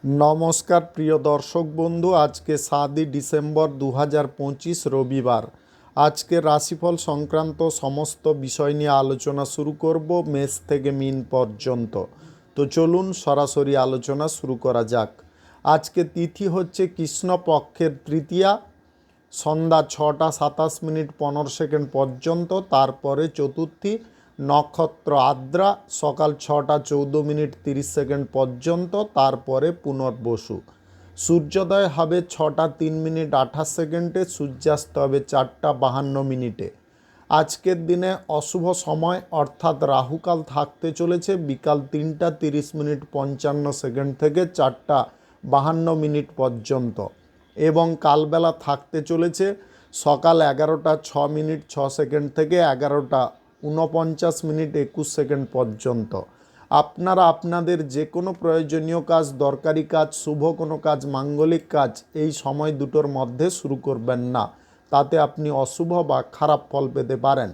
নমস্কার প্রিয় দর্শক বন্ধু, আজকে 7ই ডিসেম্বর 2025 রবিবার। আজকে রাশিফল সংক্রান্ত সমস্ত বিষয় নিয়ে আলোচনা শুরু করব মেষ থেকে মীন পর্যন্ত। তো চলুন সরাসরি আলোচনা শুরু করা যাক। আজকে তিথি হচ্ছে কৃষ্ণপক্ষের তৃতীয়া, সন্ধ্যা 6:27 পর্যন্ত। তারপরে চতুর্থী, নক্ষত্র আদ্রা, সকাল 6:14 পর্যন্ত। তারপরে পুনর্বসু। সূর্যোদয় হবে 6:03 সূর্যাস্ত হবে 4:52। আজকের দিনে অশুভ সময় অর্থাৎ রাহুকাল থাকতে চলেছে বিকাল 3:30 থেকে 4:52 পর্যন্ত, এবং কালবেলা থাকতে চলেছে সকাল 11:06 থেকে 11:49 পর্যন্ত। আপনারা আপনাদের যে কোনো প্রয়োজনীয় কাজ, দরকারি কাজ, শুভ কোনো কাজ, মাঙ্গলিক কাজ এই সময় দুটোর মধ্যে শুরু করবেন না, তাতে আপনি অশুভ বা খারাপ ফল পেতে পারেন।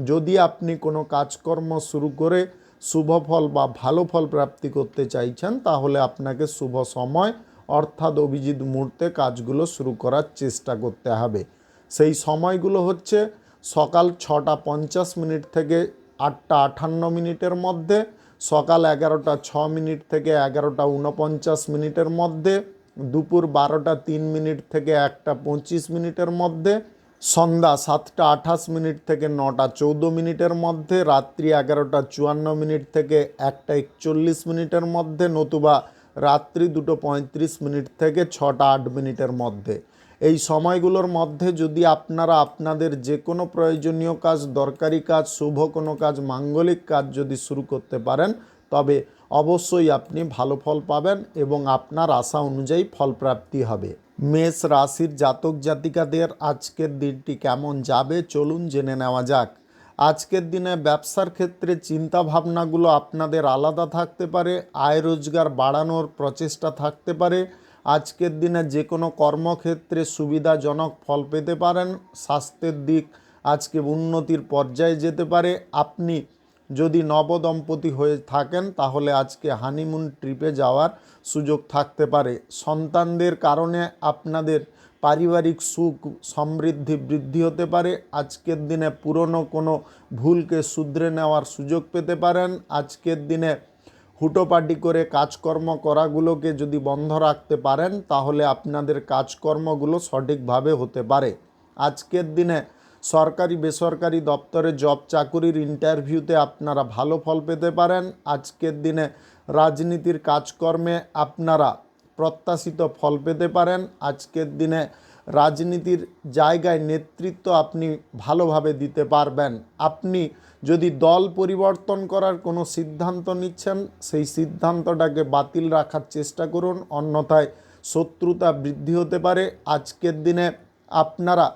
যদি আপনি কোনো কাজকর্ম শুরু করে শুভ ফল বা ভালো ফল প্রাপ্তি করতে চাইছেন, তাহলে আপনাকে শুভ সময় অর্থাৎ অভিজিৎ মুহূর্তে কাজগুলো শুরু করার চেষ্টা করতে হবে। সেই সময়গুলো হচ্ছে সকাল 6:50 থেকে 8:58 মধ্যে, সকাল 11:06 থেকে 11:49 মধ্যে, দুপুর 12:03 থেকে 1:25 মধ্যে, সন্ধ্যা 7:28 থেকে 9:14 মধ্যে, রাত্রি 11:54 থেকে 1:41 মধ্যে, নতুবা রাত্রি 2:35 থেকে 6:08 মধ্যে। এই সময়গুলোর মধ্যে যদি আপনারা আপনাদের যে কোনো প্রয়োজনীয় কাজ, দরকারি কাজ, শুভ কোনো কাজ, মাঙ্গলিক কাজ যদি শুরু করতে পারেন, তবে অবশ্যই আপনি ভালো ফল পাবেন এবং আপনার আশা অনুযায়ী ফলপ্রাপ্তি হবে। মেষ রাশির জাতক জাতিকাদের আজকের দিনটি কেমন যাবে চলুন জেনে নেওয়া যাক। আজকের দিনে ব্যবসার ক্ষেত্রে চিন্তাভাবনাগুলো আপনাদের আলাদা থাকতে পারে, আয় রোজগার বাড়ানোর প্রচেষ্টা থাকতে পারে। আজকের দিনে যে কোনো কর্মক্ষেত্রে সুবিধাজনক ফল পেতে পারেন। স্বাস্থ্যের দিক আজকে উন্নতির পর্যায়ে যেতে পারে। আপনি যদি নবদম্পতি হয়ে থাকেন, তাহলে আজকে হানিমুন ট্রিপে যাওয়ার সুযোগ থাকতে পারে। সন্তানদের কারণে আপনাদের পারিবারিক সুখ সমৃদ্ধি বৃদ্ধি হতে পারে। আজকের দিনে পুরনো কোনো ভুলকে শুধরে নেওয়ার সুযোগ পেতে পারেন। আজকের দিনে হুটোপাটি করে কাজকর্ম করাগুলোকে যদি বন্ধ রাখতে পারেন, তাহলে আপনাদের কাজকর্মগুলো সঠিকভাবে হতে পারে। আজকের দিনে সরকারি বেসরকারি দপ্তরে জব চাকুরির ইন্টারভিউতে আপনারা ভালো ফল পেতে পারেন। আজকের দিনে রাজনীতির কাজকর্মে আপনারা প্রত্যাশিত ফল পেতে পারেন। আজকের দিনে রাজনীতির জায়গায় নেতৃত্ব আপনি ভালোভাবে দিতে পারবেন। আপনি যদি দল পরিবর্তন করার কোনো সিদ্ধান্ত নিচ্ছেন, সেই সিদ্ধান্তটাকে বাতিল রাখার চেষ্টা করুন, অন্যথায় শত্রুতা বৃদ্ধি হতে পারে। আজকের দিনে আপনারা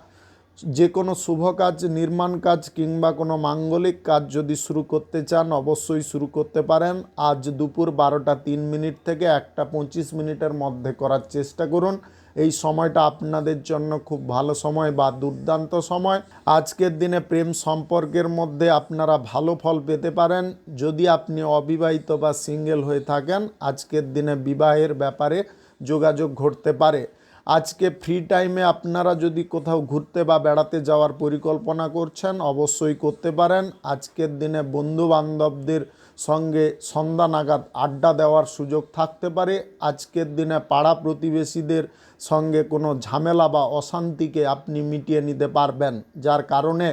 যে কোনো শুভ কাজ, নির্মাণ কাজ কিংবা কোনো মাঙ্গলিক কাজ যদি শুরু করতে চান, অবশ্যই শুরু করতে পারেন। আজ দুপুর 12:03 থেকে 1:25 মধ্যে করার চেষ্টা করুন। এই সময়টা আপনাদের জন্য খুব ভালো সময় বা দুর্দান্ত সময়। আজকের দিনে প্রেম সম্পর্কের মধ্যে আপনারা ভালো ফল পেতে পারেন। যদি আপনি অবিবাহিত বা সিঙ্গেল হয়ে থাকেন, আজকের দিনে বিবাহের ব্যাপারে যোগাযোগ ঘটতে পারে। আজকে ফ্রি টাইমে আপনারা যদি কোথাও ঘুরতে বা বেড়াতে যাওয়ার পরিকল্পনা করছেন, অবশ্যই করতে পারেন। আজকের দিনে বন্ধু বান্ধবদের সঙ্গে সন্ধ্যা নাগাদ আড্ডা দেওয়ার সুযোগ থাকতে পারে। আজকের দিনে পাড়া প্রতিবেশীদের সঙ্গে কোনো ঝামেলা বা অশান্তিকে আপনি মিটিয়ে নিতে পারবেন, যার কারণে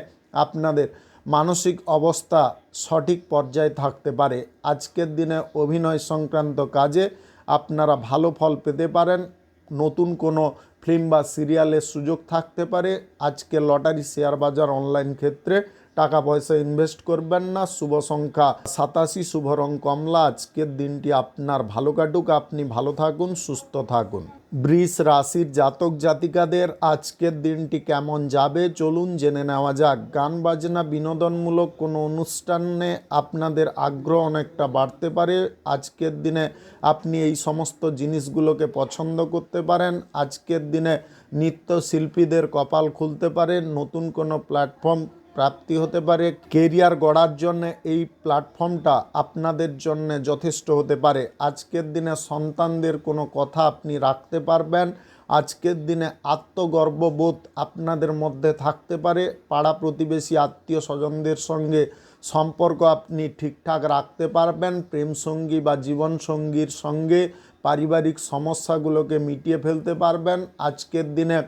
আপনাদের মানসিক অবস্থা সঠিক পর্যায়ে থাকতে পারে। আজকের দিনে অভিনয় সংক্রান্ত কাজে আপনারা ভালো ফল পেতে পারেন। নতুন কোনো ফিল্ম বা সিরিয়ালের সুযোগ থাকতে পারে। আজকে লটারি, শেয়ার বাজার, অনলাইন ক্ষেত্রে টাকা পয়সা ইনভেস্ট করবেন না। শুভ সংখ্যা 87, শুভ রং কমলা। আজকের দিনটি আপনার ভালো কাটুক, আপনি ভালো থাকুন, সুস্থ থাকুন। বৃষ রাশির জাতক জাতিকাদের আজকের দিনটি কেমন যাবে চলুন জেনে নেওয়া যাক। গান বাজনা, বিনোদনমূলক কোনো অনুষ্ঠানে আপনাদের আগ্রহ অনেকটা বাড়তে পারে। আজকের দিনে আপনি এই সমস্ত জিনিসগুলোকে পছন্দ করতে পারেন। আজকের দিনে নৃত্যশিল্পীদের কপাল খুলতে পারে। নতুন কোনো প্ল্যাটফর্ম প্রাপ্তি হতে পারে। কেরিয়ার গড়ার জন্য এই প্ল্যাটফর্মটা আপনাদের জন্য যথেষ্ট হতে পারে। আজকের দিনে সন্তানদের কোনো কথা আপনি রাখতে পারবেন। আজকের দিনে আত্মগর্ববোধ আপনাদের মধ্যে থাকতে পারে। পাড়া প্রতিবেশী আত্মীয় স্বজনদের সঙ্গে সম্পর্ক আপনি ঠিকঠাক রাখতে পারবেন। প্রেমসঙ্গী বা জীবনসঙ্গীর সঙ্গে পারিবারিক সমস্যাগুলোকে মিটিয়ে ফেলতে পারবেন। আজকের দিনে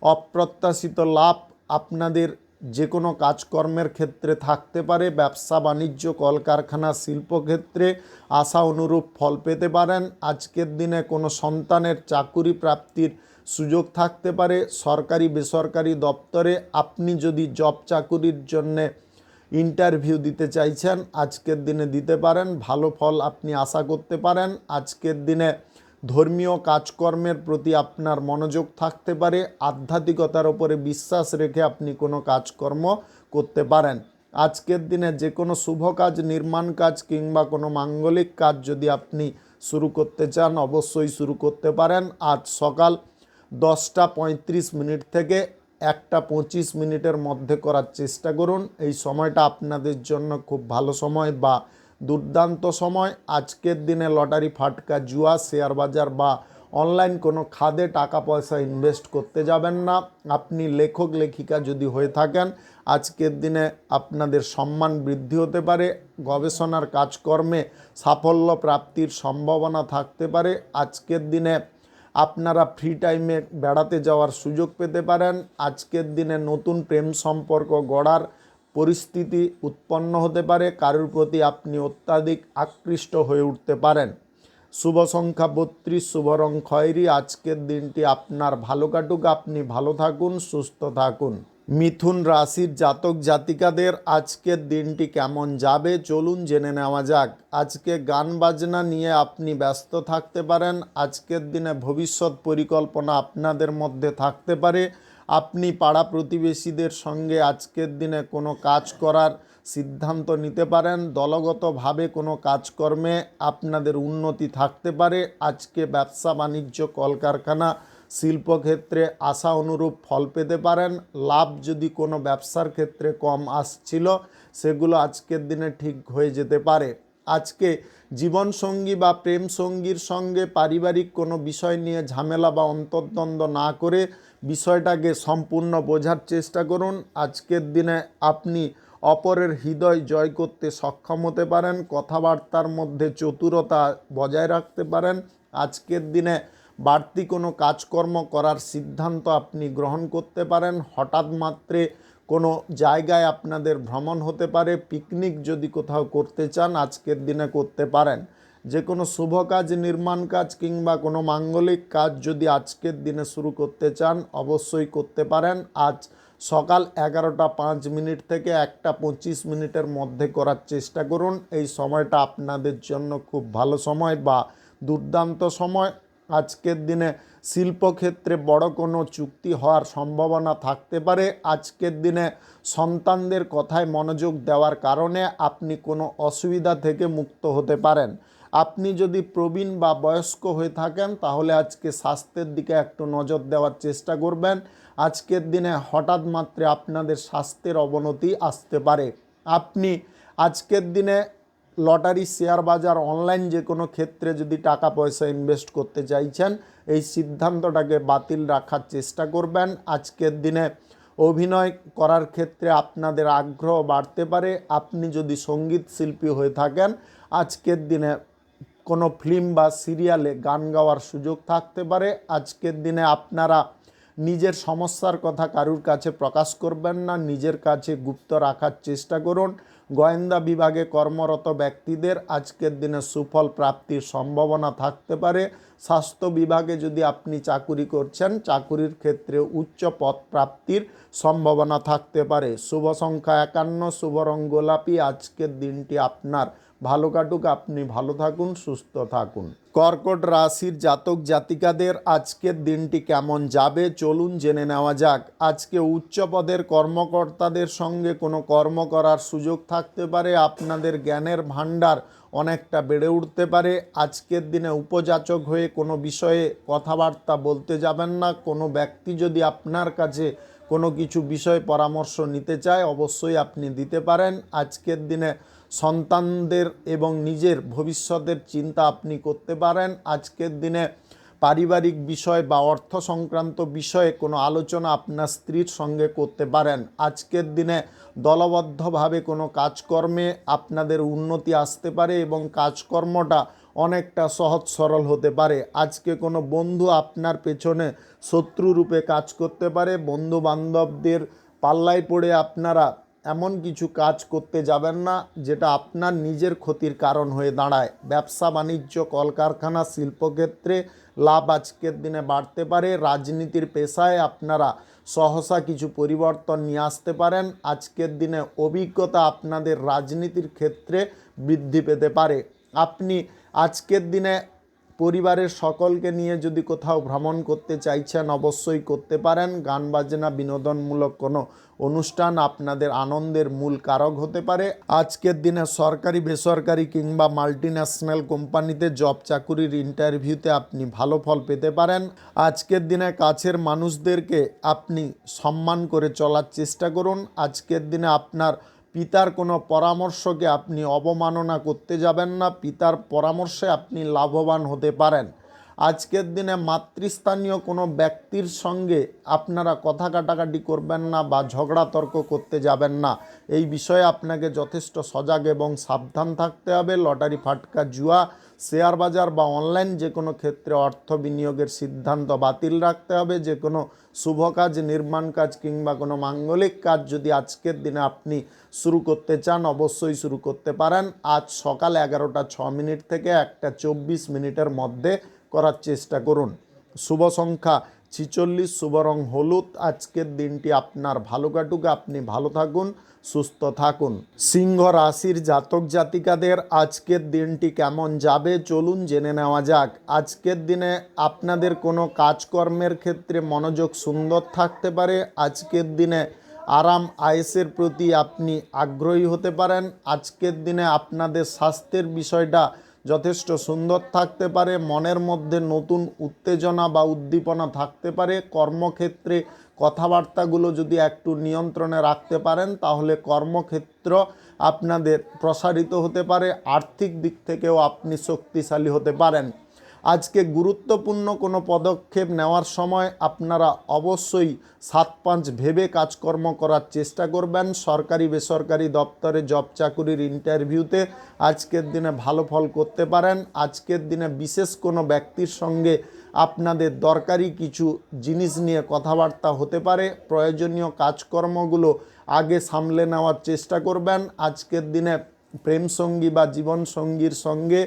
অপ্রত্যাশিত লাভ আপনাদের যে কোনো কাজকর্মের ক্ষেত্রে থাকতে পারে। ব্যবসা বাণিজ্য, কলকারখানা, শিল্পক্ষেত্রে আশা অনুরূপ ফল পেতে পারেন। আজকের দিনে কোনো সন্তানের চাকুরি প্রাপ্তির সুযোগ থাকতে পারে। সরকারি বেসরকারি দপ্তরে আপনি যদি জব চাকুরির জন্যে ইন্টারভিউ দিতে চাইছেন, আজকের দিনে দিতে পারেন। ভালো ফল আপনি আশা করতে পারেন। আজকের দিনে ধর্মীয় কাজকর্মের প্রতি আপনার মনোযোগ থাকতে পারে। আধ্যাত্মিকতার উপরে বিশ্বাস রেখে আপনি কোনো কাজকর্ম করতে পারেন। আজকের দিনে যে কোনো শুভ কাজ, নির্মাণ কাজ কিংবা কোনো মাঙ্গলিক কাজ যদি আপনি শুরু করতে চান, অবশ্যই শুরু করতে পারেন। আজ সকাল 10:35 থেকে 1:25 মধ্যে করার চেষ্টা করুন। এই সময়টা আপনাদের জন্য খুব ভালো সময় বা দুর্দান্ত সময়। আজকের দিনে লটারি, ফাটকা, জুয়া, শেয়ার বাজার বা অনলাইন কোনো খাদে টাকা পয়সা ইনভেস্ট করতে যাবেন না। আপনি লেখক লেখিকা যদি হয়ে থাকেন, আজকের দিনে আপনাদের সম্মান বৃদ্ধি হতে পারে। গবেষণার কাজকর্মে সাফল্য প্রাপ্তির সম্ভাবনা থাকতে পারে। আজকের দিনে আপনারা ফ্রি টাইমে বেড়াতে যাওয়ার সুযোগ পেতে পারেন। আজকের দিনে নতুন প্রেম সম্পর্ক গড়ার পরিস্থিতি উৎপন্ন হতে পারে। কারোর প্রতি আপনি অত্যাধিক আকৃষ্ট হয়ে উঠতে পারেন। শুভ সংখ্যা 32, শুভ রং খয়েরি। আজকের দিনটি আপনার ভালো কাটুক। আপনি ভালো থাকুন, সুস্থ থাকুন। মিথুন রাশির জাতক জাতিকাদের আজকের দিনটি কেমন যাবে চলুন জেনে নেওয়া যাক। আজকে গান বাজনা নিয়ে আপনি ব্যস্ত থাকতে পারেন। আজকের দিনে ভবিষ্যৎ পরিকল্পনা আপনাদের মধ্যে থাকতে পারে। আপনি পাড়া প্রতিবেশীদের সঙ্গে আজকের দিনে কোনো কাজ করার সিদ্ধান্ত নিতে পারেন। দলগতভাবে কোনো কাজকর্মে আপনাদের উন্নতি থাকতে পারে। আজকে ব্যবসা বাণিজ্য, কলকারখানা, শিল্পক্ষেত্রে আশা অনুরূপ ফল পেতে পারেন। লাভ যদি কোনো ব্যবসার ক্ষেত্রে কম আসছিল, সেগুলো আজকের দিনে ঠিক হয়ে যেতে পারে। আজকে জীবনসঙ্গী বা প্রেম সঙ্গীর সঙ্গে পারিবারিক কোনো বিষয় নিয়ে ঝামেলা বা অন্তর্দ্বন্দ্ব না করে বিষয়টাকে সম্পূর্ণ বোঝার চেষ্টা করুন। আজকের দিনে আপনি অপরের হৃদয় জয় করতে সক্ষম হতে পারেন। কথাবার্তার মধ্যে চতুরতা বজায় রাখতে পারেন। আজকের দিনে বাড়তি কোনো কাজকর্ম করার সিদ্ধান্ত আপনি গ্রহণ করতে পারেন। হঠাৎ মাত্রে কোনো জায়গায় আপনাদের ভ্রমণ হতে পারে। পিকনিক যদি কোথাও করতে চান, আজকের দিনে করতে পারেন। যে কোনো শুভ কাজ, নির্মাণ কাজ কিংবা কোনো মাঙ্গলিক কাজ যদি আজকের দিনে শুরু করতে চান, অবশ্যই করতে পারেন। আজ সকাল 11:05 থেকে 1:25 মধ্যে করার চেষ্টা করুন। এই সময়টা আপনাদের জন্য খুব ভালো সময় বা দুর্দান্ত সময়। আজকের দিনে শিল্পক্ষেত্রে বড় কোনো চুক্তি হওয়ার সম্ভাবনা থাকতে পারে। আজকের দিনে সন্তানদের কথায় মনোযোগ দেওয়ার কারণে আপনি কোনো অসুবিধা থেকে মুক্ত হতে পারেন। আপনি যদি প্রবীণ বা বয়স্ক হয়ে থাকেন, তাহলে আজকে স্বাস্থ্যের দিকে একটু নজর দেওয়ার চেষ্টা করবেন। আজকের দিনে হঠাৎ মাত্রে আপনাদের স্বাস্থ্যের অবনতি আসতে পারে। আপনি আজকের দিনে লটারি, শেয়ার বাজার, অনলাইন যে কোনো ক্ষেত্রে যদি টাকা পয়সা ইনভেস্ট করতে চাইছেন, এই সিদ্ধান্তটাকে বাতিল রাখার চেষ্টা করবেন। আজকের দিনে অভিনয় করার ক্ষেত্রে আপনাদের আগ্রহ বাড়তে পারে। আপনি যদি সঙ্গীত শিল্পী হয়ে থাকেন, আজকের দিনে কোনো ফিল্ম বা সিরিয়ালে গান গাওয়ার সুযোগ থাকতে পারে। আজকের দিনে আপনারা নিজের সমস্যার কথা কারুর কাছে প্রকাশ করবেন না, নিজের কাছে গুপ্ত রাখার চেষ্টা করুন। গোয়েন্দা বিভাগে কর্মরত ব্যক্তিদের আজকের দিনে সুফল প্রাপ্তির সম্ভাবনা থাকতে পারে। স্বাস্থ্য বিভাগে যদি আপনি চাকুরি করছেন, চাকুরির ক্ষেত্রে উচ্চ পদ প্রাপ্তির সম্ভাবনা থাকতে পারে। শুভ সংখ্যা 51, শুভ রং গোলাপি। আজকের দিনটি আপনার ভালো কাটুক। আপনি ভালো থাকুন, সুস্থ থাকুন। কর্কট রাশির জাতক জাতিকাদের আজকের দিনটি কেমন যাবে চলুন জেনে নেওয়া যাক। আজকে উচ্চ পদের কর্মকর্তাদের সঙ্গে কোনো কর্ম করার সুযোগ থাকতে পারে। আপনাদের জ্ঞানের ভাণ্ডার অনেকটা বেড়ে উঠতে পারে। আজকের দিনে উপযাচক হয়ে কোনো বিষয়ে কথাবার্তা বলতে যাবেন না। কোনো ব্যক্তি যদি আপনার কাছে কোনো কিছু বিষয়ে পরামর্শ নিতে চায় অবশ্যই আপনি দিতে পারেন। আজকের দিনে সন্তানদের এবং নিজের ভবিষ্যতের চিন্তা আপনি করতে পারেন। আজকের দিনে পারিবারিক বিষয় বা অর্থ সংক্রান্ত বিষয়ে কোনো আলোচনা আপনার স্ত্রীর সঙ্গে করতে পারেন। আজকের দিনে দলবদ্ধভাবে কোনো কাজকর্মে আপনাদের উন্নতি আসতে পারে এবং কাজকর্মটা অনেকটা সহজ সরল হতে পারে। আজকে কোনো বন্ধু আপনার পেছনে শত্রুরূপে কাজ করতে পারে। বন্ধু বান্ধবদের পাল্লায় পড়ে আপনারা এমন কিছু কাজ করতে যাবেন না যেটা আপনার নিজের ক্ষতির কারণ হয়ে দাঁড়ায়। ব্যবসা বাণিজ্য, কলকারখানা, শিল্পক্ষেত্রে লাভ আজকের দিনে বাড়তে পারে। রাজনীতির পেশায় আপনারা সহসা কিছু পরিবর্তন নিয়ে আসতে পারেন। আজকের দিনে অভিজ্ঞতা আপনাদের রাজনীতির ক্ষেত্রে বৃদ্ধি পেতে পারে। আপনি আজকের দিনে পরিবারের সকলকে নিয়ে যদি কোথাও ভ্রমণ করতে চাইছেন অবশ্যই করতে পারেন। গান বাজনা বিনোদনমূলক কোনো অনুষ্ঠান আপনাদের আনন্দের মূল কারক হতে পারে। আজকের দিনে সরকারি, বেসরকারি কিংবা মাল্টিন্যাশনাল কোম্পানিতে জব চাকুরির ইন্টারভিউতে আপনি ভালো ফল পেতে পারেন। আজকের দিনে কাছের মানুষদেরকে আপনি সম্মান করে চলার চেষ্টা করুন। আজকের দিনে আপনার পিতার কোনো পরামর্শকে আপনি অবমাননা করতে যাবেন না। পিতার পরামর্শে আপনি লাভবান হতে পারেন। আজকের দিনে মাতৃস্থানীয় কোনো ব্যক্তির সঙ্গে আপনারা কথা কাটাকাটি করবেন না বা ঝগড়া তর্ক করতে যাবেন না। এই বিষয়ে আপনাকে যথেষ্ট সজাগ এবং সাবধান থাকতে হবে। লটারি, ফাটকা, জুয়া, শেয়ার বাজার বা অনলাইন যে কোনো ক্ষেত্রে অর্থ বিনিয়োগের সিদ্ধান্ত বাতিল রাখতে হবে। যে কোনো শুভ কাজ, নির্মাণ কাজ কিংবা কোনো মাঙ্গলিক কাজ যদি আজকের দিনে আপনি শুরু করতে চান অবশ্যই শুরু করতে পারেন। আজ সকাল 11:06 থেকে 1:24 মধ্যে করার চেষ্টা করুন। শুভ সংখ্যা 46, শুভ রং হলুদ। আজকের দিনটি আপনার ভালো কাটুক, আপনি ভালো থাকুন, সুস্থ থাকুন। সিংহ রাশির জাতক জাতিকাদের আজকের দিনটি কেমন যাবে চলুন জেনে নেওয়া যাক। আজকের দিনে আপনাদের কোনো কাজকর্মের ক্ষেত্রে মনোযোগ সুন্দর থাকতে পারে। আজকের দিনে আরাম আয়েসের প্রতি আপনি আগ্রহী হতে পারেন। আজকের দিনে আপনাদের স্বাস্থ্যের বিষয়টা যথেষ্ট সুন্দর থাকতে পারে। মনের মধ্যে নতুন উত্তেজনা বা উদ্দীপনা থাকতে পারে। কর্মক্ষেত্রে কথাবার্তাগুলো যদি একটু নিয়ন্ত্রণে রাখতে পারেন তাহলে কর্মক্ষেত্র আপনাদের প্রসারিত হতে পারে। আর্থিক দিক থেকেও আপনি শক্তিশালী হতে পারেন। আজকে গুরুত্বপূর্ণ কোনো পদক্ষেপ নেওয়ার সময় আপনারা অবশ্যই 7-5 ভেবে কাজকর্ম করার চেষ্টা করবেন। সরকারি, বেসরকারি দপ্তরে জব চাকুরির ইন্টারভিউতে আজকের দিনে ভালো ফল করতে পারেন। আজকের দিনে বিশেষ কোনো ব্যক্তির সঙ্গে আপনাদের দরকারি কিছু জিনিস নিয়ে কথাবার্তা হতে পারে। প্রয়োজনীয় কাজকর্মগুলো আগে সামলে নেওয়ার চেষ্টা করবেন। আজকের দিনে প্রেমসঙ্গী বা জীবনসঙ্গীর সঙ্গে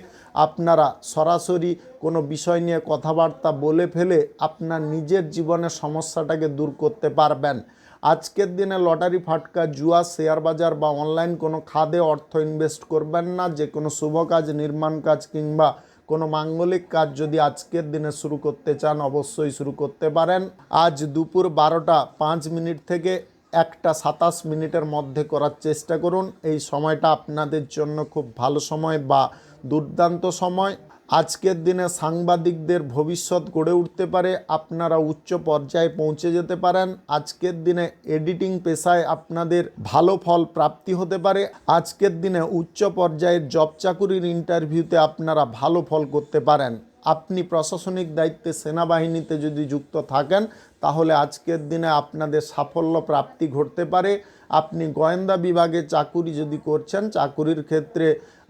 আপনারা সরাসরি কোনো বিষয় নিয়ে কথাবার্তা বলে ফেলে আপনার নিজের জীবনের সমস্যাটাকে দূর করতে পারবেন। আজকের দিনে লটারি, ফাটকা, জুয়া, শেয়ার বাজার বা অনলাইন কোনো খাদে অর্থ ইনভেস্ট করবেন না। যে কোনো শুভ কাজ, নির্মাণ কাজ কিংবা কোনো মাঙ্গলিক কাজ যদি আজকের দিনে শুরু করতে চান অবশ্যই শুরু করতে পারেন। আজ দুপুর 12:05 থেকে 1:27 মধ্যে করার চেষ্টা করুন। এই সময়টা আপনাদের জন্য খুব ভালো সময় বা দুর্দান্ত সময়। আজকের দিনে সাংবাদিকদের ভবিষ্যৎ গড়ে উঠতে পারে। আপনারা উচ্চ পর্যায়ে পৌঁছে যেতে পারেন। আজকের দিনে এডিটিং পেশায় আপনাদের ভালো ফল প্রাপ্তি হতে পারে। আজকের দিনে উচ্চ পর্যায়ের জব চাকুরির ইন্টারভিউতে আপনারা ভালো ফল করতে পারেন। আপনি প্রশাসনিক দায়িত্বে সেনাবাহিনীতে যদি যুক্ত থাকেন তাহলে আজকের দিনে আপনাদের সাফল্য প্রাপ্তি ঘটতে পারে। আপনি গোয়েন্দা বিভাগে চাকুরি যদি করছেন চাকুরির ক্ষেত্রে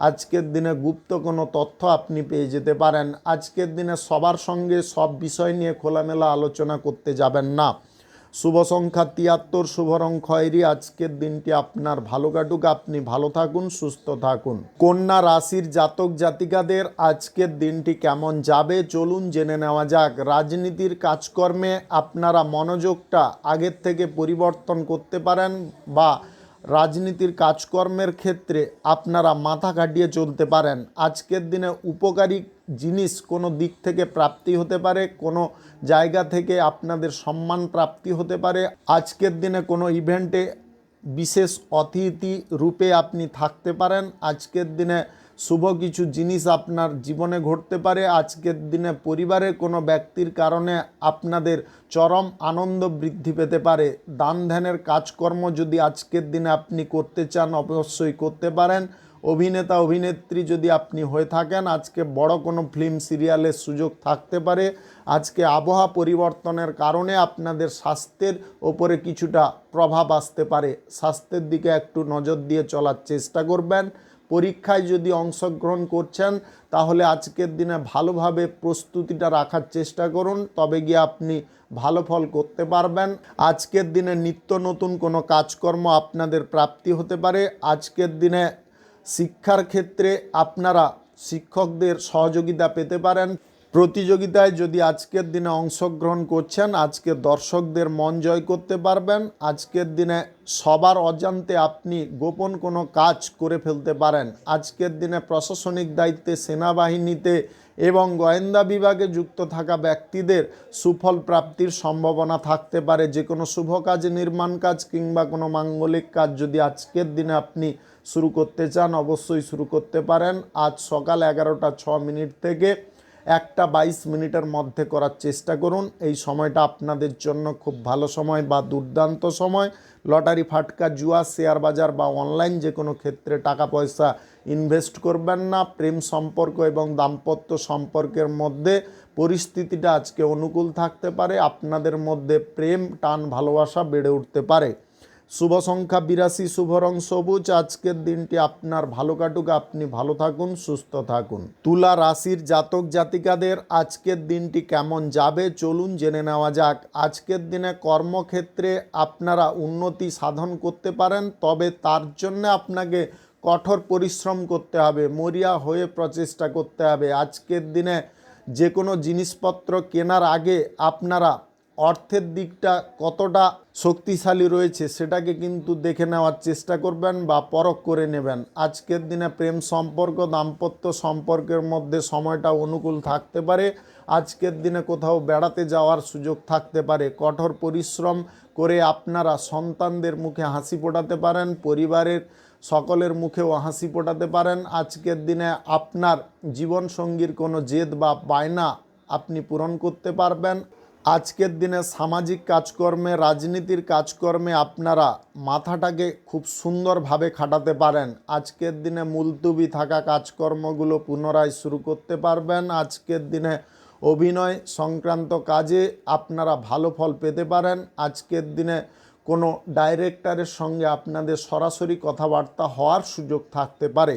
আজকের দিনে গুপ্ত কোনো তথ্য আপনি পেয়ে যেতে পারেন। আজকের দিনে সবার সঙ্গে সব বিষয় নিয়ে খোলামেলা আলোচনা করতে যাবেন না। শুভ সংখ্যা 73, শুভ রং খয়েরি। আজকের দিনটি আপনার ভালো কাটুক, আপনি ভালো থাকুন, সুস্থ থাকুন। কন্যা রাশির জাতক জাতিকাদের আজকের দিনটি কেমন যাবে চলুন জেনে নেওয়া যাক। রাজনীতির কাজকর্মে আপনারা মনোযোগটা আগের থেকে পরিবর্তন করতে পারেন বা রাজনীতির কাজকর্মের ক্ষেত্রে আপনারা মাথা খাটিয়ে চলতে পারেন। আজকের দিনে উপকারী জিনিস কোনো দিক থেকে প্রাপ্তি হতে পারে। কোনো জায়গা থেকে আপনাদের সম্মান প্রাপ্তি হতে পারে। আজকের দিনে কোনো ইভেন্টে বিশেষ অতিথি রূপে আপনি থাকতে পারেন। আজকের দিনে শুভ কিছু জিনিস আপনার জীবনে ঘটতে পারে। আজকের দিনে পরিবারের কোনো ব্যক্তির কারণে আপনাদের চরম আনন্দ বৃদ্ধি পেতে পারে। দান ধ্যানের কাজকর্ম যদি আজকের দিনে আপনি করতে চান অবশ্যই করতে পারেন। অভিনেতা অভিনেত্রী যদি আপনি হয়ে থাকেন, আজকে বড় কোনো ফিল্ম সিরিয়ালের সুযোগ থাকতে পারে। আজকে আবহাওয়া পরিবর্তনের কারণে আপনাদের স্বাস্থ্যের ওপরে কিছুটা প্রভাব আসতে পারে। স্বাস্থ্যের দিকে একটু নজর দিয়ে চলার চেষ্টা করবেন। পরীক্ষায় যদি অংশগ্রহণ করছেন তাহলে আজকের দিনে ভালোভাবে প্রস্তুতিটা রাখার চেষ্টা করুন, তবে গিয়ে আপনি ভালো ফল করতে পারবেন। আজকের দিনে নিত্য নতুন কোনো কাজকর্ম আপনাদের প্রাপ্তি হতে পারে। আজকের দিনে শিক্ষার ক্ষেত্রে আপনারা শিক্ষকদের সহযোগিতা পেতে পারেন। প্রতিযোগিতায় যদি আজকের দিনে অংশগ্রহণ করছেন, আজকে দর্শকদের মন জয় করতে পারবেন। আজকের দিনে সবার অজান্তে আপনি গোপন কোনো কাজ করে ফেলতে পারেন। আজকের দিনে প্রশাসনিক দায়িত্বে, সেনাবাহিনীতে এবং গোয়েন্দা বিভাগে যুক্ত থাকা ব্যক্তিদের সুফল প্রাপ্তির সম্ভাবনা থাকতে পারে। যে কোনো শুভ কাজ, নির্মাণ কাজ কিংবা কোনো মাঙ্গলিক কাজ যদি আজকের দিনে আপনি শুরু করতে চান অবশ্যই শুরু করতে পারেন। আজ সকাল 11:06 থেকে 1:22 মধ্যে করার চেষ্টা করুন। এই সময়টা আপনাদের জন্য খুব ভালো সময় বা দুর্দান্ত সময়। লটারি, ফাটকা, জুয়া, শেয়ার বাজার বা অনলাইন যে কোনো ক্ষেত্রে টাকা পয়সা ইনভেস্ট করবেন না। প্রেম সম্পর্ক এবং দাম্পত্য সম্পর্কের মধ্যে পরিস্থিতিটা আজকে অনুকূল থাকতে পারে। আপনাদের মধ্যে প্রেম, টান, ভালোবাসা বেড়ে উঠতে পারে। শুভ সংখ্যা 82, শুভ রং সবুজ। আজকের দিনটি আপনার ভালো কাটুক, আপনি ভালো থাকুন, সুস্থ থাকুন। তুলা রাশির জাতক জাতিকাদের আজকের দিনটি কেমন যাবে চলুন জেনে নেওয়া যাক। আজকের দিনে কর্মক্ষেত্রে আপনারা উন্নতি সাধন করতে পারেন, তবে তার জন্য আপনাকে কঠোর পরিশ্রম করতে হবে, মরিয়া হয়ে প্রচেষ্টা করতে হবে। আজকের দিনে যে কোনো জিনিসপত্র কেনার আগে আপনারা অর্থের দিকটা কতটা শক্তিশালী রয়েছে সেটাকে কিন্তু দেখে নেওয়ার চেষ্টা করবেন বা পরখ করে নেবেন। আজকের দিনে প্রেম সম্পর্ক, দাম্পত্য সম্পর্কের মধ্যে সময়টা অনুকূল থাকতে পারে। আজকের দিনে কোথাও বেড়াতে যাওয়ার সুযোগ থাকতে পারে। কঠোর পরিশ্রম করে আপনারা সন্তানদের মুখে হাসি ফোটাতে পারেন, পরিবারের সকলের মুখেও হাসি ফোটাতে পারেন। আজকের দিনে আপনার জীবনসঙ্গীর কোনো জেদ বা বায়না আপনি পূরণ করতে পারবেন। আজকের দিনে সামাজিক কাজকর্মে, রাজনীতির কাজকর্মে আপনারা মাথাটাকে খুব সুন্দরভাবে খাটাতে পারেন। আজকের দিনে মুলতুবি থাকা কাজকর্মগুলো পুনরায় শুরু করতে পারবেন। আজকের দিনে অভিনয় সংক্রান্ত কাজে আপনারা ভালো ফল পেতে পারেন। আজকের দিনে কোনো ডাইরেক্টরের সঙ্গে আপনাদের সরাসরি কথাবার্তা হওয়ার সুযোগ থাকতে পারে।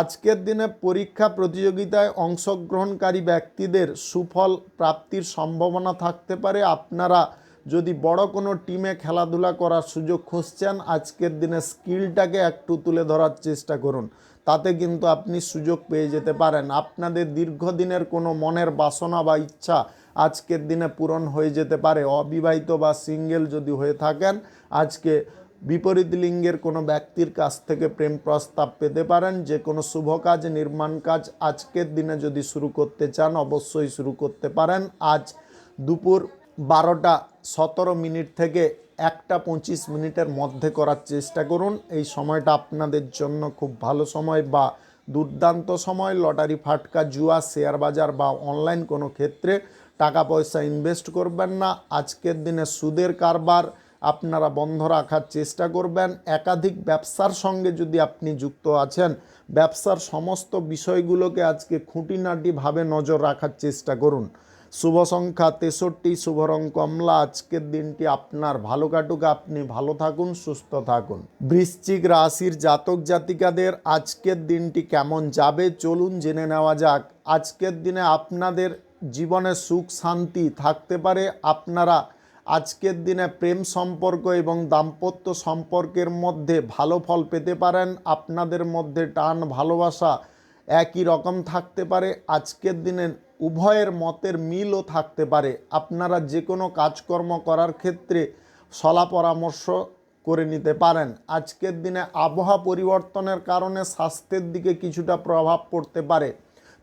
আজকের দিনে পরীক্ষা প্রতিযোগিতায় অংশগ্রহণকারী ব্যক্তিদের সুফল প্রাপ্তির সম্ভাবনা থাকতে পারে। আপনারা যদি বড় কোনো টিমে খেলাধুলা করার সুযোগ খুঁজছেন, আজকের দিনে স্কিলটাকে একটু তুলে ধরার চেষ্টা করুন, তাতে কিন্তু আপনি সুযোগ পেয়ে যেতে পারেন। আপনাদের দীর্ঘদিনের কোনো মনের বাসনা বা ইচ্ছা আজকের দিনে পূরণ হয়ে যেতে পারে। অবিবাহিত বা সিঙ্গেল যদি হয়ে থাকেন, আজকে বিপরীত লিঙ্গের কোনো ব্যক্তির কাছ থেকে প্রেম প্রস্তাব পেতে পারেন। যে কোনো শুভ কাজ, নির্মাণ কাজ আজকের দিনে যদি শুরু করতে চান অবশ্যই শুরু করতে পারেন। আজ দুপুর 12:17 থেকে 1:25 মধ্যে করার চেষ্টা করুন। এই সময়টা আপনাদের জন্য খুব ভালো সময় বা দুর্দান্ত সময়। লটারি, ফাটকা, জুয়া, শেয়ার বাজার বা অনলাইন কোনো ক্ষেত্রে টাকা পয়সা ইনভেস্ট করবেন না। আজকের দিনে সুদের কারবার আপনারা বন্ধ রাখার চেষ্টা করবেন। একাধিক ব্যবসার সঙ্গে যদি আপনি যুক্ত আছেন, ব্যবসার সমস্ত বিষয়গুলোকে আজকে খুঁটিনাটিভাবে নজর রাখার চেষ্টা করুন। শুভ সংখ্যা 63, শুভ রং কমলা। আজকের দিনটি আপনার ভালো কাটুক, আপনি ভালো থাকুন, সুস্থ থাকুন। বৃশ্চিক রাশির জাতক জাতিকাদের আজকের দিনটি কেমন যাবে চলুন জেনে নেওয়া যাক। আজকের দিনে আপনাদের জীবনে সুখ শান্তি থাকতে পারে। আপনারা আজকের দিনে প্রেম সম্পর্ক এবং দাম্পত্য সম্পর্কের মধ্যে ভালো ফল পেতে পারেন। আপনাদের মধ্যে টান, ভালোবাসা একই রকম থাকতে পারে। আজকের দিনে উভয়ের মতের মিলও থাকতে পারে। আপনারা যে কোনো কাজকর্ম করার ক্ষেত্রে সলা পরামর্শ করে নিতে পারেন। আজকের দিনে আবহাওয়া পরিবর্তনের কারণে স্বাস্থ্যের দিকে কিছুটা প্রভাব পড়তে পারে,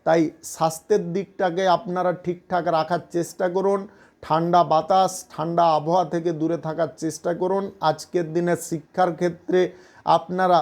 তাই স্বাস্থ্যের দিকটাকে আপনারা ঠিকঠাক রাখার চেষ্টা করুন। ঠান্ডা বাতাস, ঠান্ডা আবহাওয়া থেকে দূরে থাকার চেষ্টা করুন। আজকের দিনে শিক্ষার ক্ষেত্রে আপনারা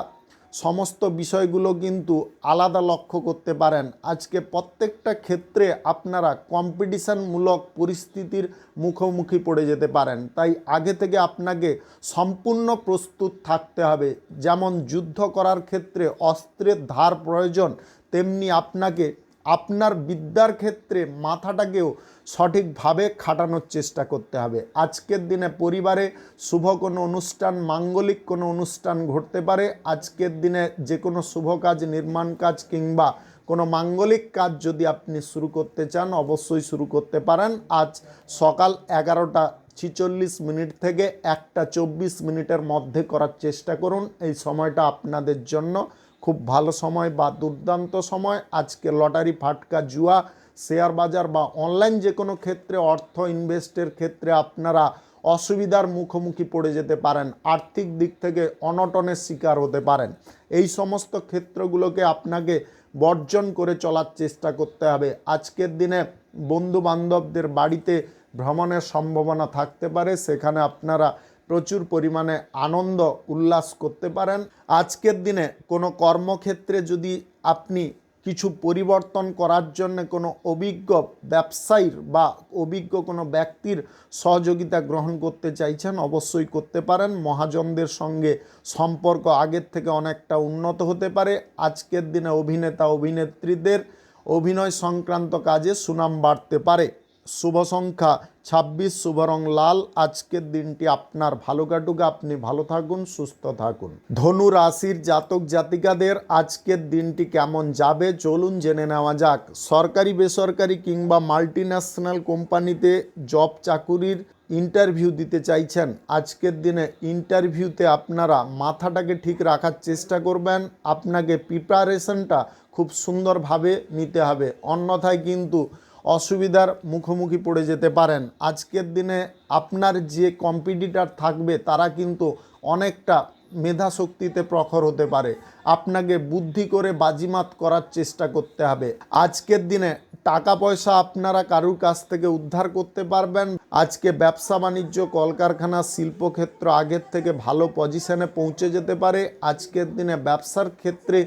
সমস্ত বিষয়গুলো কিন্তু আলাদা লক্ষ্য করতে পারেন। আজকে প্রত্যেকটা ক্ষেত্রে আপনারা কম্পিটিশনমূলক পরিস্থিতির মুখোমুখি পড়ে যেতে পারেন, তাই আগে থেকে আপনাকে সম্পূর্ণ প্রস্তুত থাকতে হবে। যেমন যুদ্ধ করার ক্ষেত্রে অস্ত্রের ধার প্রয়োজন, তেমনি আপনাকে আপনার বিদ্যার ক্ষেত্রে মাথাটাকেও সঠিকভাবে খাটানোর চেষ্টা করতে হবে। আজকের দিনে পরিবারে শুভ কোনো অনুষ্ঠান, মাঙ্গলিক কোনো অনুষ্ঠান ঘটতে পারে। আজকের দিনে যে কোনো শুভ কাজ, নির্মাণ কাজ কিংবা কোনো মাঙ্গলিক কাজ যদি আপনি শুরু করতে চান, অবশ্যই শুরু করতে পারেন। আজ সকাল 11:46 থেকে 1:24 মধ্যে করার চেষ্টা করুন। এই সময়টা আপনাদের জন্য খুব ভালো সময় বা দুর্দান্ত সময়। আজকে লটারি, ফাটকা, জুয়া, শেয়ার বাজার বা অনলাইন যে কোনো ক্ষেত্রে অর্থ ইনভেস্টের ক্ষেত্রে আপনারা অসুবিধার মুখোমুখি পড়ে যেতে পারেন, আর্থিক দিক থেকে অনটনের শিকার হতে পারেন। এই সমস্ত ক্ষেত্রগুলোকে আপনাকে বর্জন করে চলার চেষ্টা করতে হবে। আজকের দিনে বন্ধু বান্ধবদের বাড়িতে ভ্রমণের সম্ভাবনা থাকতে পারে, সেখানে আপনারা প্রচুর পরিমাণে আনন্দ উল্লাস করতে পারেন। আজকের দিনে কোনো কর্মক্ষেত্রে যদি আপনি কিছু পরিবর্তন করার জন্য কোনো অভিজ্ঞ ব্যবসায়ীর বা অভিজ্ঞ কোনো ব্যক্তির সহযোগিতা গ্রহণ করতে চাইছেন, অবশ্যই করতে পারেন। মহাজনদের সঙ্গে সম্পর্ক আগের থেকে অনেকটা উন্নত হতে পারে। আজকের দিনে অভিনেতা অভিনেত্রীদের অভিনয় সংক্রান্ত কাজে সুনাম বাড়তে পারে। শুভ সংখ্যা 26, শুভ রং লাল। আজকের দিনটি আপনার ভালো কাটুক, আপনি ভালো থাকুন, সুস্থ থাকুন। ধনু রাশির জাতক জাতিকাদের আজকের দিনটি কেমন যাবে চলুন জেনে নেওয়া যাক। সরকারি, বেসরকারি কিংবা মাল্টিন্যাশনাল কোম্পানিতে জব চাকুরির ইন্টারভিউ দিতে চাইছেন, আজকের দিনে ইন্টারভিউতে আপনারা মাথাটাকে ঠিক রাখার চেষ্টা করবেন। আপনাকে প্রিপারেশনটা খুব সুন্দরভাবে নিতে হবে, অন্যথায় কিন্তু অসুবিধার মুখোমুখি পড়ে যেতে পারেন। আজকের দিনে আপনার যে কম্পিটিটর থাকবে তারা কিন্তু অনেকটা মেধা শক্তিতে প্রখর হতে পারে, আপনাকে বুদ্ধি করে বাজিমাত করার চেষ্টা করতে হবে। আজকের দিনে টাকা পয়সা আপনারা কারুর কাছ থেকে উদ্ধার করতে পারবেন। আজকে ব্যবসা বাণিজ্য, কলকারখানা, শিল্পক্ষেত্র আগের থেকে ভালো পজিশনে পৌঁছে যেতে পারে। আজকের দিনে ব্যবসার ক্ষেত্রে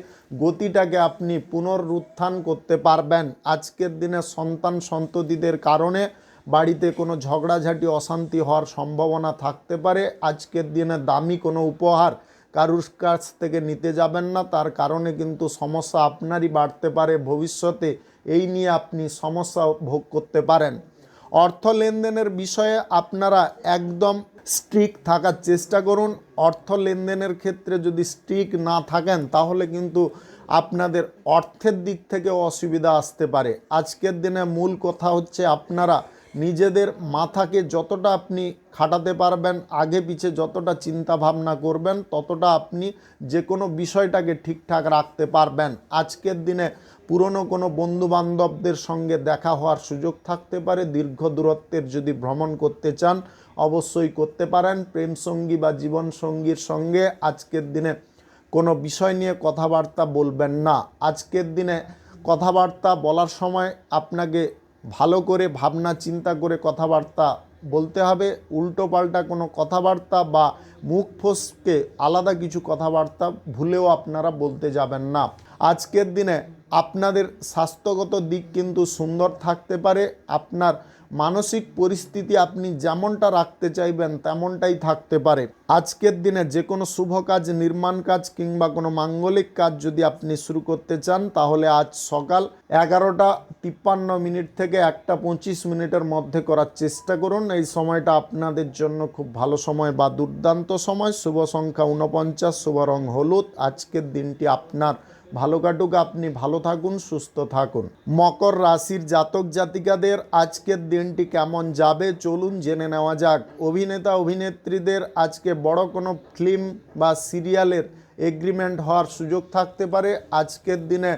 গতিটাকে আপনি পুনরুত্থান করতে পারবেন। আজকের দিনে সন্তান সন্ততিদের কারণে বাড়িতে কোনো ঝগড়াঝাটি, অশান্তি হওয়ার সম্ভাবনা থাকতে পারে। আজকের দিনে দামি কোনো উপহার কারুর কাছ থেকে নিতে যাবেন না, তার কারণে কিন্তু সমস্যা আপনারই বাড়তে পারে ভবিষ্যতে। এই নিয়ে আপনি সমস্যা ভোগ করতে পারেন। অর্থ লেনদেনের বিষয়ে আপনারা একদম স্ট্রিক্ট থাকার চেষ্টা করুন। অর্থ লেনদেনের ক্ষেত্রে যদি স্ট্রিক্ট না থাকেন তাহলে কিন্তু আপনাদের অর্থের দিক থেকেও অসুবিধা আসতে পারে। আজকের দিনে মূল কথা হচ্ছে আপনারা নিজেদের মাথাকে যতটা আপনি খাটাতে পারবেন, আগে পিছে যতটা চিন্তা ভাবনা করবেন, ততটা আপনি যে কোনো বিষয়টাকে ঠিকঠাক রাখতে পারবেন। আজকের দিনে পুরনো কোনো বন্ধু বান্ধবদের সঙ্গে দেখা হওয়ার সুযোগ থাকতে পারে। দীর্ঘ দূরত্বের যদি ভ্রমণ করতে চান অবশ্যই করতে পারেন। প্রেমসঙ্গী বা জীবনসঙ্গীর সঙ্গে আজকের দিনে কোনো বিষয় নিয়ে কথাবার্তা বলবেন না। আজকের দিনে কথাবার্তা বলার সময় আপনাকে ভালো করে ভাবনা চিন্তা করে কথাবার্তা বলতে হবে। উল্টো পাল্টা কোনো কথাবার্তা বা মুখ ফসকে আলাদা কিছু কথাবার্তা ভুলেও আপনারা বলতে যাবেন না। আজকের দিনে আপনাদের স্বাস্থ্যগত দিক কিন্তু সুন্দর থাকতে পারে। আপনার মানসিক পরিস্থিতি আপনি যেমনটা রাখতে চাইবেন তেমনটাই থাকতে পারে। আজকের দিনে যে কোনো শুভ কাজ, নির্মাণ কাজ কিংবা কোনো মাঙ্গলিক কাজ যদি আপনি শুরু করতে চান তাহলে আজ সকাল 11:53 থেকে 1:25 মধ্যে করার চেষ্টা করুন। এই সময়টা আপনাদের জন্য খুব ভালো সময় বা দুর্দান্ত সময়। শুভ সংখ্যা 49, শুভ রং হলুদ। আজকের দিনটি আপনার ভালো কাটুক, আপনি ভালো থাকুন, সুস্থ থাকুন। মকর রাশির জাতক জাতিকাদের আজকের দিনটি কেমন যাবে চলুন জেনে নেওয়া যাক। অভিনেতা অভিনেত্রীদের আজকে বড় কোনো ফিল্ম বা সিরিয়ালের এগ্রিমেন্ট হওয়ার সুযোগ থাকতে পারে। আজকের দিনে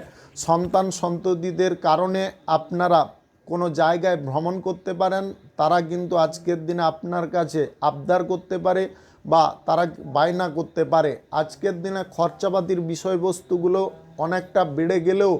সন্তান সন্ততিদের কারণে আপনারা কোনো জায়গায় ভ্রমণ করতে পারেন। তারা কিন্তু আজকের দিনে আপনার কাছে আবদার করতে পারে বা তারা বায়না করতে পারে। আজকের দিনে খরচাপাতির বিষয়বস্তুগুলো অনেকটা বেড়ে গেলেও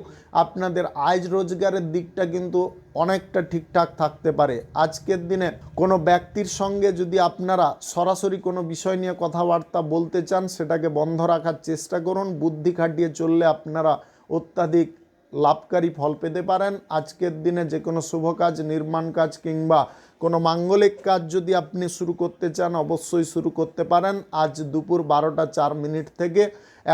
আপনাদের আয় রোজগারের দিকটা কিন্তু অনেকটা ঠিকঠাক থাকতে পারে। আজকের দিনে কোনো ব্যক্তির সঙ্গে যদি আপনারা সরাসরি কোনো বিষয় নিয়ে কথাবার্তা বলতে চান, সেটাকে বন্ধ রাখার চেষ্টা করুন। বুদ্ধি খাটিয়ে চললে আপনারা অত্যাধিক লাভকারী ফল পেতে পারেন। আজকের দিনে যে কোনো শুভ কাজ, নির্মাণ কাজ কিংবা কোনো মাঙ্গলিক কাজ যদি আপনি শুরু করতে চান, অবশ্যই শুরু করতে পারেন। আজ দুপুর 12টা 4 মিনিট থেকে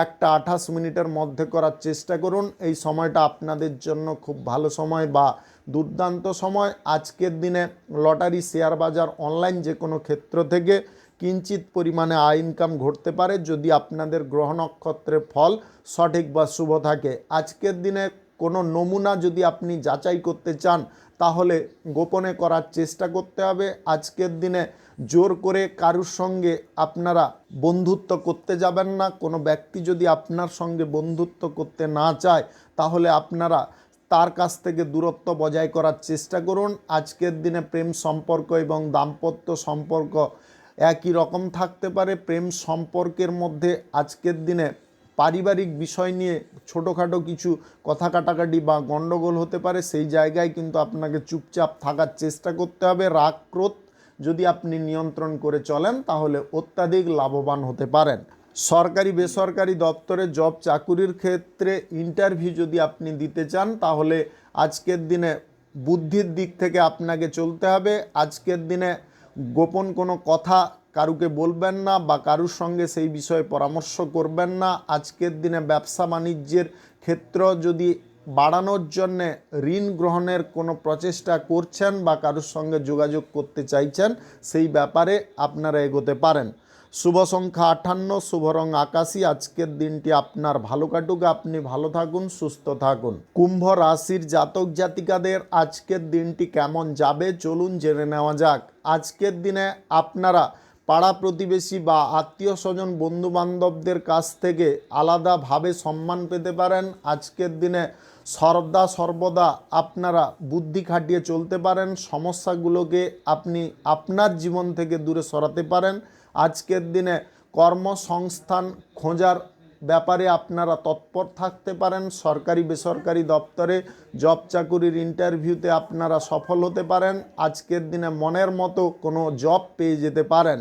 1টা 28 মিনিটের মধ্যে করার চেষ্টা করুন। এই সময়টা আপনাদের জন্য খুব ভালো সময় বা দুর্দান্ত সময়। আজকের দিনে লটারি, শেয়ার বাজার, অনলাইন যে কোনো ক্ষেত্র থেকে কিঞ্চিত পরিমাণে আয় ইনকাম ঘটতে পারে যদি আপনাদের গ্রহ নক্ষত্রের ফল সঠিক বা শুভ থাকে। আজকের দিনে কোনো নমুনা যদি আপনি যাচাই করতে চান, তাহলে গোপনে করার চেষ্টা করতে হবে। আজকের দিনে জোর করে কারুর সঙ্গে আপনারা বন্ধুত্ব করতে যাবেন না। কোনো ব্যক্তি যদি আপনার সঙ্গে বন্ধুত্ব করতে না চায়, তাহলে আপনারা তার কাছ থেকে দূরত্ব বজায় করার চেষ্টা করুন। আজকের দিনে প্রেম সম্পর্ক এবং দাম্পত্য সম্পর্ক একই রকম থাকতে পারে। প্রেম সম্পর্কের মধ্যে আজকের দিনে পারিবারিক বিষয় নিয়ে ছোটোখাটো কিছু কথা কাটাকাটি বা গণ্ডগোল হতে পারে। সেই জায়গায় কিন্তু আপনাকে চুপচাপ থাকার চেষ্টা করতে হবে। রাগ ক্রোধ যদি আপনি নিয়ন্ত্রণ করে চলেন, তাহলে অত্যাধিক লাভবান হতে পারেন। সরকারি বেসরকারি দপ্তরে জব চাকুরির ক্ষেত্রে ইন্টারভিউ যদি আপনি দিতে চান, তাহলে আজকের দিনে বুদ্ধির দিক থেকে আপনাকে চলতে হবে। আজকের দিনে গোপন কোনো কথা কারুকে বলবেন না বা কারুর সঙ্গে সেই বিষয়ে পরামর্শ করবেন না। আজকের দিনে ব্যবসা বাণিজ্যের ক্ষেত্র যদি বাড়ানোর জন্যে ঋণ গ্রহণের কোনো প্রচেষ্টা করছেন বা কারুর সঙ্গে যোগাযোগ করতে চাইছেন, সেই ব্যাপারে আপনারা এগোতে পারেন। শুভ সংখ্যা 58, শুভ রং আকাশী। আজকের দিনটি আপনার ভালো কাটুক, আপনি ভালো থাকুন, সুস্থ থাকুন। কুম্ভ রাশির জাতক জাতিকাদের আজকের দিনটি কেমন যাবে চলুন জেনে নেওয়া যাক। আজকের দিনে আপনারা পাড়া প্রতিবেশী বা আত্মীয় স্বজন, বন্ধুবান্ধবদের কাছ থেকে আলাদাভাবে সম্মান পেতে পারেন। আজকের দিনে সর্বদা আপনারা বুদ্ধি খাটিয়ে চলতে পারেন। সমস্যাগুলোকে আপনি আপনার জীবন থেকে দূরে সরাতে পারেন। আজকের দিনে কর্মসংস্থান খোঁজার ব্যাপারে আপনারা তৎপর থাকতে পারেন। সরকারি বেসরকারি দপ্তরে জব চাকুরির ইন্টারভিউতে আপনারা সফল হতে পারেন। আজকের দিনে মনের মতো কোনো জব পেয়ে যেতে পারেন।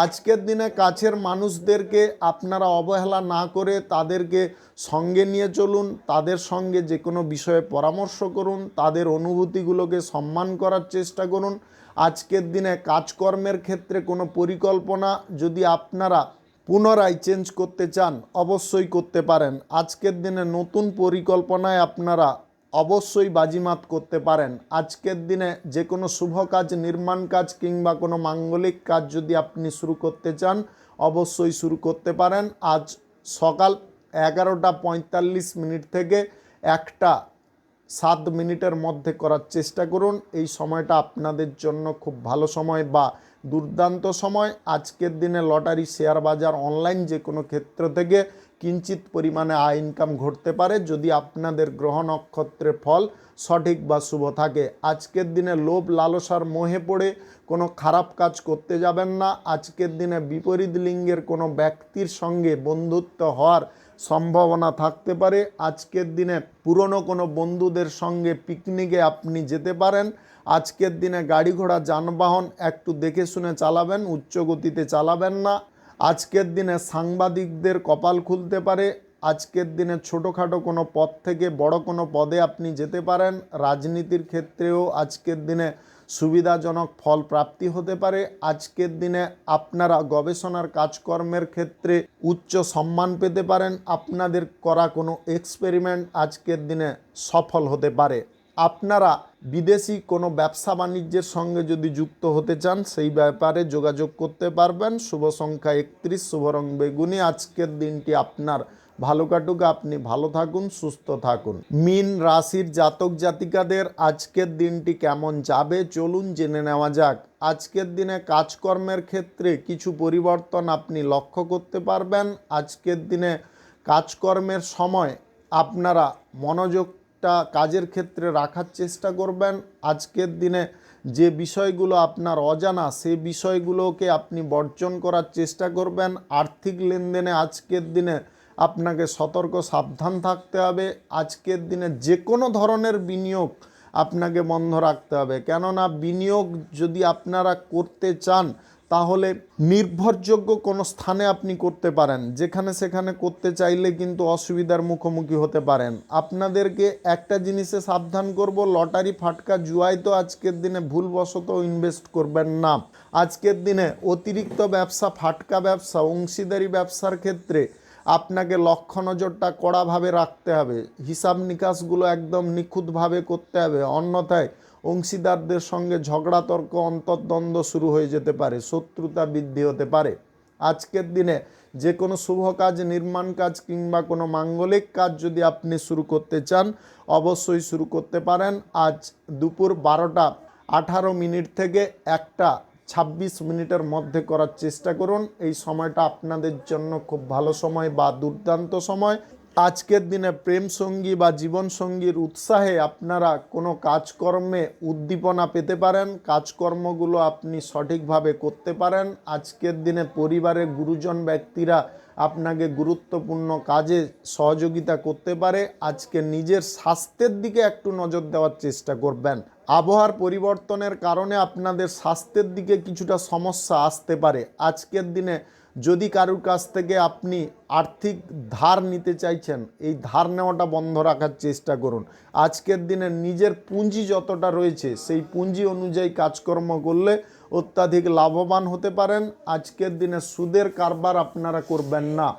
আজকের দিনে কাছের মানুষদেরকে আপনারা অবহেলা না করে তাদেরকে সঙ্গে নিয়ে চলুন। তাদের সঙ্গে যে কোনো বিষয়ে পরামর্শ করুন। তাদের অনুভূতিগুলোকে সম্মান করার চেষ্টা করুন। আজকের দিনে কাজকর্মের ক্ষেত্রে কোনো পরিকল্পনা যদি আপনারা পুনরায় চেঞ্জ করতে চান, অবশ্যই করতে পারেন। আজকের দিনে নতুন পরিকল্পনায় আপনারা অবশ্যই বাজিমাত করতে পারেন। আজকের দিনে যে কোনো শুভ কাজ, নির্মাণ কাজ কিংবা কোনো মাঙ্গলিক কাজ যদি আপনি শুরু করতে চান, অবশ্যই শুরু করতে পারেন। আজ সকাল 11টা 45 মিনিট থেকে 1টা 7 মিনিটের মধ্যে করার চেষ্টা করুন। এই সময়টা আপনাদের জন্য খুব ভালো সময় বা দুর্দান্ত সময়। আজকের দিনে লটারি, শেয়ার বাজার, অনলাইন যে কোনো ক্ষেত্র থেকে কিঞ্চিত পরিমাণে আয় ইনকাম ঘটতে পারে যদি আপনাদের গ্রহ নক্ষত্রের ফল সঠিক বা শুভ থাকে। আজকের দিনে লোভ লালসার মোহে পড়ে কোনো খারাপ কাজ করতে যাবেন না। আজকের দিনে বিপরীত লিঙ্গের কোনো ব্যক্তির সঙ্গে বন্ধুত্ব হওয়ার সম্ভাবনা থাকতে পারে। আজকের দিনে পুরনো কোনো বন্ধুদের সঙ্গে পিকনিকে আপনি যেতে পারেন। আজকের দিনে গাড়ি ঘোড়া যানবাহন একটু দেখে শুনে চালাবেন, উচ্চ গতিতে চালাবেন না। আজকের দিনে সাংবাদিকদের কপাল খুলতে পারে। আজকের দিনে ছোটোখাটো কোনো পদ থেকে বড় কোনো পদে আপনি যেতে পারেন। রাজনীতির ক্ষেত্রেও আজকের দিনে সুবিধাজনক ফল প্রাপ্তি হতে পারে। আজকের দিনে আপনারা গবেষণার কাজকর্মের ক্ষেত্রে উচ্চ সম্মান পেতে পারেন। আপনাদের করা কোনো এক্সপেরিমেন্ট আজকের দিনে সফল হতে পারে। আপনারা বিদেশি কোনো ব্যবসা বাণিজ্যের সঙ্গে যদি যুক্ত হতে চান, সেই ব্যাপারে যোগাযোগ করতে পারবেন। শুভ সংখ্যা 31, শুভ রং বেগুনি। আজকের দিনটি আপনার ভালো কাটুক, আপনি ভালো থাকুন, সুস্থ থাকুন। মীন রাশির জাতক জাতিকাদের আজকের দিনটি কেমন যাবে চলুন জেনে নেওয়া যাক। আজকের দিনে কাজকর্মের ক্ষেত্রে কিছু পরিবর্তন আপনি লক্ষ্য করতে পারবেন। আজকের দিনে কাজকর্মের সময় আপনারা মনোযোগটা কাজের ক্ষেত্রে রাখার চেষ্টা করবেন। আজকের দিনে যে বিষয়গুলো আপনার অজানা, সেই বিষয়গুলোকে আপনি বর্জন করার চেষ্টা করবেন। আর্থিক লেনদেনে আজকের দিনে আপনাকে সতর্ক সাবধান থাকতে হবে। আজকের দিনে যে কোনো ধরনের বিনিয়োগ আপনাকে বন্ধ রাখতে হবে। কেননা বিনিয়োগ যদি আপনারা করতে চান তাহলে নির্ভরযোগ্য কোনো স্থানে আপনি করতে পারেন, যেখানে সেখানে করতে চাইলে কিন্তু অসুবিধার মুখোমুখি হতে পারেন। আপনাদেরকে একটা জিনিসে সাবধান করব, লটারি ফাটকা জুয়ায় তো আজকের দিনে ভুলবশত ইনভেস্ট করবেন না। আজকের দিনে অতিরিক্ত ব্যবসা, ফাটকা ব্যবসা, অংশীদারি ব্যবসার ক্ষেত্রে আপনাকে লক্ষ্য নজরটা কড়াভাবে রাখতে হবে, হিসাব নিকাশগুলো একদম নিখুঁতভাবে করতে হবে, অন্যথায় অংশীদারদের সঙ্গে ঝগড়া তর্ক অন্তর্দ্বন্দ্ব শুরু হয়ে যেতে পারে, শত্রুতা বৃদ্ধি হতে পারে। আজকের দিনে যে কোনো শুভ কাজ, নির্মাণ কাজ কিংবা কোনো মাঙ্গলিক কাজ যদি আপনি শুরু করতে চান অবশ্যই শুরু করতে পারেন। আজ দুপুর 12:18 থেকে 1:26 মধ্যে করার চেষ্টা করুন। এই সময়টা আপনাদের জন্য খুব ভালো সময় বা দুর্দান্ত সময়। আজকের দিনে প্রেম সঙ্গী বা জীবনসঙ্গীর উৎসাহে আপনারা কোনো কাজকর্মে উদ্দীপনা পেতে পারেন, কাজকর্মগুলো আপনি সঠিকভাবে করতে পারেন। আজকের দিনে পরিবারের গুরুজন ব্যক্তিরা আপনাকে গুরুত্বপূর্ণ কাজে সহযোগিতা করতে পারে। আজকে নিজের স্বাস্থ্যের দিকে একটু নজর দেওয়ার চেষ্টা করবেন। আবহাওয়ার পরিবর্তনের কারণে আপনাদের স্বাস্থ্যের দিকে কিছুটা সমস্যা আসতে পারে। আজকের দিনে যদি কারুর কাছ থেকে আপনি আর্থিক ধার নিতে চাইছেন, এই ধার নেওয়াটা বন্ধ রাখার চেষ্টা করুন। আজকের দিনে নিজের পুঁজি যতটা রয়েছে সেই পুঁজি অনুযায়ী কাজকর্ম করলে অত্যাধিক লাভবান হতে পারেন। আজকের দিনে সুদের কারবার আপনারা করবেন না।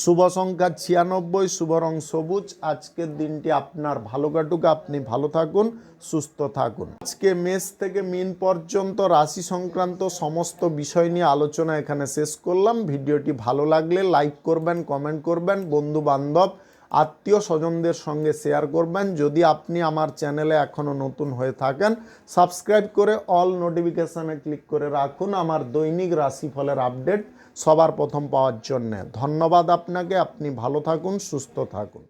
শুভ সংখ্যা 96, শুভ রং সবুজ। আজকের দিনটি আপনার ভালো কাটুক, আপনি ভালো থাকুন, সুস্থ থাকুন। আজকে মেষ থেকে মীন পর্যন্ত রাশি সংক্রান্ত সমস্ত বিষয় নিয়ে আলোচনা এখানে শেষ করলাম। ভিডিওটি ভালো লাগলে লাইক করবেন, কমেন্ট করবেন, বন্ধু বান্ধব আত্মীয় স্বজনদের সঙ্গে শেয়ার করবেন। যদি আপনি আমার চ্যানেলে এখনও নতুন হয়ে থাকেন সাবস্ক্রাইব করে অল নোটিফিকেশানে ক্লিক করে রাখুন আমার দৈনিক রাশিফলের আপডেট সবার প্রথম পাওয়ার জন্যে। ধন্যবাদ আপনাকে। আপনি ভালো থাকুন, সুস্থ থাকুন।